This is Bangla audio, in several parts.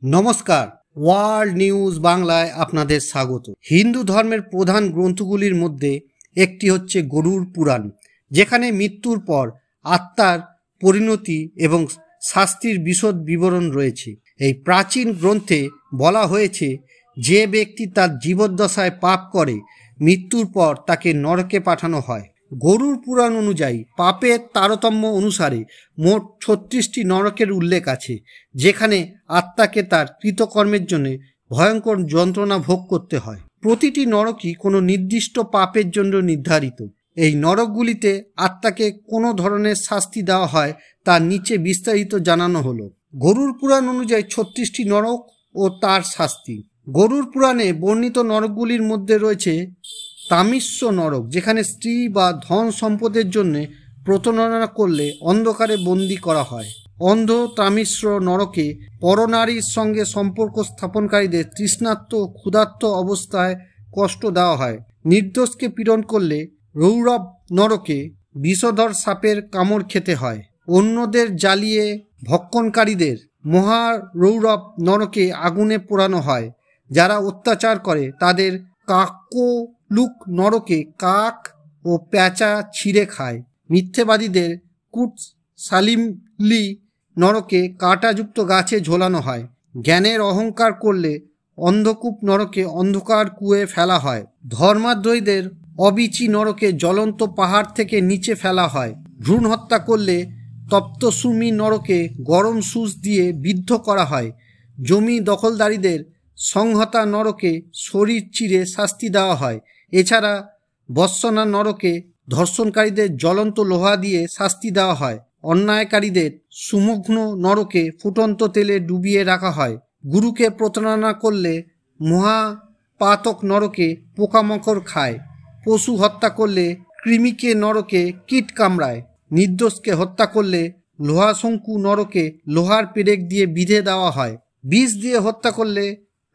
নমস্কার, ওয়ার্ল্ড নিউজ বাংলায় আপনাদের স্বাগত। হিন্দু ধর্মের প্রধান গ্রন্থগুলির মধ্যে একটি হচ্ছে গরুড় পুরাণ, যেখানে মৃত্যুর পর আত্মার পরিণতি এবং শাস্তির বিশদ বিবরণ রয়েছে। এই প্রাচীন গ্রন্থে বলা হয়েছে, যে ব্যক্তি তার জীবদ্দশায় পাপ করে মৃত্যুর পর তাকে নরকে পাঠানো হয়। গরুড় পুরাণ অনুযায়ী পাপের তারতম্য অনুসারে মোট 36টি নরকের উল্লেখ আছে, যেখানে আত্মাকে তার কৃতকর্মের জন্য ভয়ঙ্কর যন্ত্রণা ভোগ করতে হয়। প্রতিটি নরকই কোনো নির্দিষ্ট পাপের জন্য নির্ধারিত। এই নরকগুলিতে আত্মাকে কোনো ধরনের শাস্তি দেওয়া হয় তার নিচে বিস্তারিত জানানো হলো। গরুড় পুরাণ অনুযায়ী 36টি নরক ও তার শাস্তি। গরুড় পুরাণে বর্ণিত নরকগুলির মধ্যে রয়েছে তামিস্য নরক, যেখানে স্ত্রী বা ধন সম্পদের জন্য প্রতারণা করলে অন্ধকারে বন্দী করা হয়। অন্ধ তামিস্য নরকে পরনারীর সঙ্গে সম্পর্ক স্থাপনকারীদের তৃষ্ণার্ত ক্ষুধার্ত অবস্থায় কষ্ট দেওয়া হয়। নির্দোষকে পীড়ন করলে রৌরব নরকে বিষধর সাপের কামড় খেতে হয়। অন্যদের জ্বালিয়ে ভক্ষণকারীদের মহা রৌরব নরকে আগুনে পোড়ানো হয়। যারা অত্যাচার করে তাদের কাকলুক নরকে কাক ও প্যাঁচা ছিঁড়ে খায়। মিথ্যেবাদীদের কুট সালিমলি নরকে কাঁটাযুক্ত গাছে ঝোলানো হয়। জ্ঞানের অহংকার করলে অন্ধকূপ নরকে অন্ধকার কুয়ে ফেলা হয়। ধর্মাদ্রোহীদের অবিচি নরকে জ্বলন্ত পাহাড় থেকে নিচে ফেলা হয়। ভ্রূণ হত্যা করলে তপ্তসুমি নরকে গরম সূচ দিয়ে বিদ্ধ করা হয়। জমি দখলদারীদের সংহতা নরকে শরীর চিরে শাস্তি দেওয়া হয়। এছাড়া বৎসনা নরকে ধর্ষণকারীদের জ্বলন্ত লোহা দিয়ে শাস্তি দেওয়া হয়। অন্যায়কারীদের সুমগ্ন নরকে ফুটন্ত তেলে ডুবিয়ে রাখা হয়। গুরুকে প্রতারণা করলে মহাপাতক নরকে পোকামাকড় খায়। পশু হত্যা করলে কৃমিকে নরকে কীট কামড়ায়। নির্দোষকে হত্যা করলে লোহাশঙ্কু নরকে লোহার পেরেক দিয়ে বিঁধে দেওয়া হয়। বিষ দিয়ে হত্যা করলে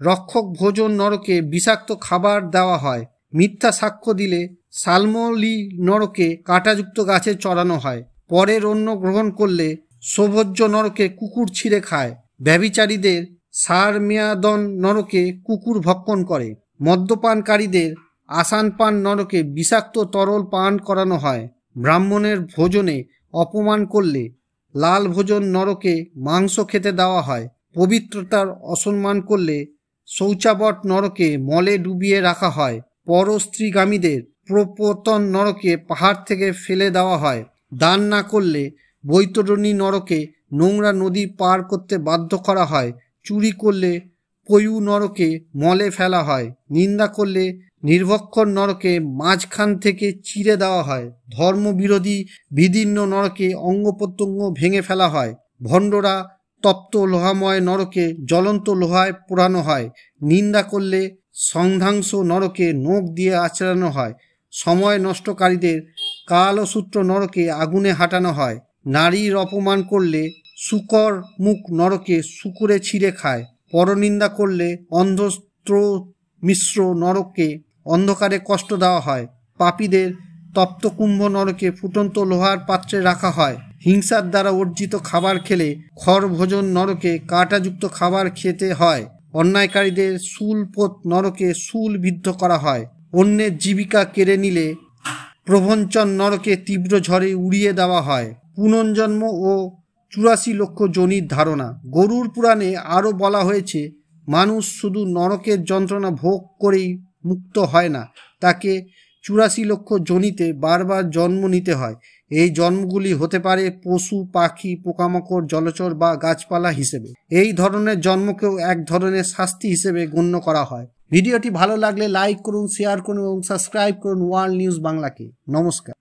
রক্ষক ভোজন নরকে বিষাক্ত খাবার দেওয়া হয়। মিথ্যা সাক্ষ্য দিলে সালমলি নরকে কাঁটাযুক্ত গাছে চড়ানো হয়। পরের অন্ন গ্রহণ করলে সৌভোজ্য নরকে কুকুর ছিঁড়ে খায়। ব্যভিচারীদের সারমেয়াদন নরকে কুকুর ভক্ষণ করে। মদ্যপানকারীদের আসানপান নরকে বিষাক্ত তরল পান করানো হয়। ব্রাহ্মণের ভোজনে অপমান করলে লাল ভোজন নরকে মাংস খেতে দেওয়া হয়। পবিত্রতার অসম্মান করলে শৌচাবট নরকে মলে ডুবিয়ে রাখা হয়। পরস্ত্রীগামীদের প্রপতন নরকে পাহাড় থেকে ফেলে দেওয়া হয়। দান না করলে বৈতরণী নরকে নোংরা নদী পার করতে বাধ্য করা হয়। চুরি করলে পয়ু নরকে মলে ফেলা হয়। নিন্দা করলে নির্ভক্ষণ নরকে মাঝখান থেকে চিরে দেওয়া হয়। ধর্মবিরোধী বিদীর্ণ নরকে অঙ্গ প্রত্যঙ্গ ভেঙে ফেলা হয়। ভণ্ডরা তপ্ত লোহাময় নরকে জ্বলন্ত লোহায় পোড়ানো হয়। নিন্দা করলে সংধ্যাংশ নরকে নখ দিয়ে আঁচড়ানো হয়। সময় নষ্টকারীদের কালসূত্র নরকে আগুনে হাঁটানো হয়। নারীর অপমান করলে শুকর মুখ নরকে শুকুরে ছিঁড়ে খায়। পরনিন্দা করলে অন্ধস্ত্র মিশ্র নরকে অন্ধকারে কষ্ট দেওয়া হয়। পাপীদের তপ্তকুম্ভ নরকে ফুটন্ত লোহার পাত্রে রাখা হয়। হিংসার দ্বারা অর্জিত খাবার খেলে খরভোজন নরকে কাঁটাযুক্ত খাবার খেতে হয়। অন্যায়কারীদের শূলপোত নরকে শূল বিদ্ধ করা হয়। অন্যের জীবিকা কেড়ে নিলে প্রভঞ্চন নরকে তীব্র ঝড়ে উড়িয়ে দেওয়া হয়। পুনর্জন্ম ও 84 লক্ষ যোনির ধারণা। গরুড় পুরাণে আরও বলা হয়েছে, মানুষ শুধু নরকের যন্ত্রণা ভোগ করেই মুক্ত হয় না, তাকে 84 লক্ষ যোনিতে বারবার জন্ম নিতে হয়। এই জন্মগুলি হতে পারে পশু, পাখি, পোকামাকড়, জলচর বা গাছপালা হিসেবে। এই ধরনের জন্মকেও এক ধরনের শাস্তি হিসেবে গণ্য করা হয়। ভিডিওটি ভালো লাগলে লাইক করুন, শেয়ার করুন এবং সাবস্ক্রাইব করুন ওয়ার্ল্ড নিউজ বাংলাকে। নমস্কার।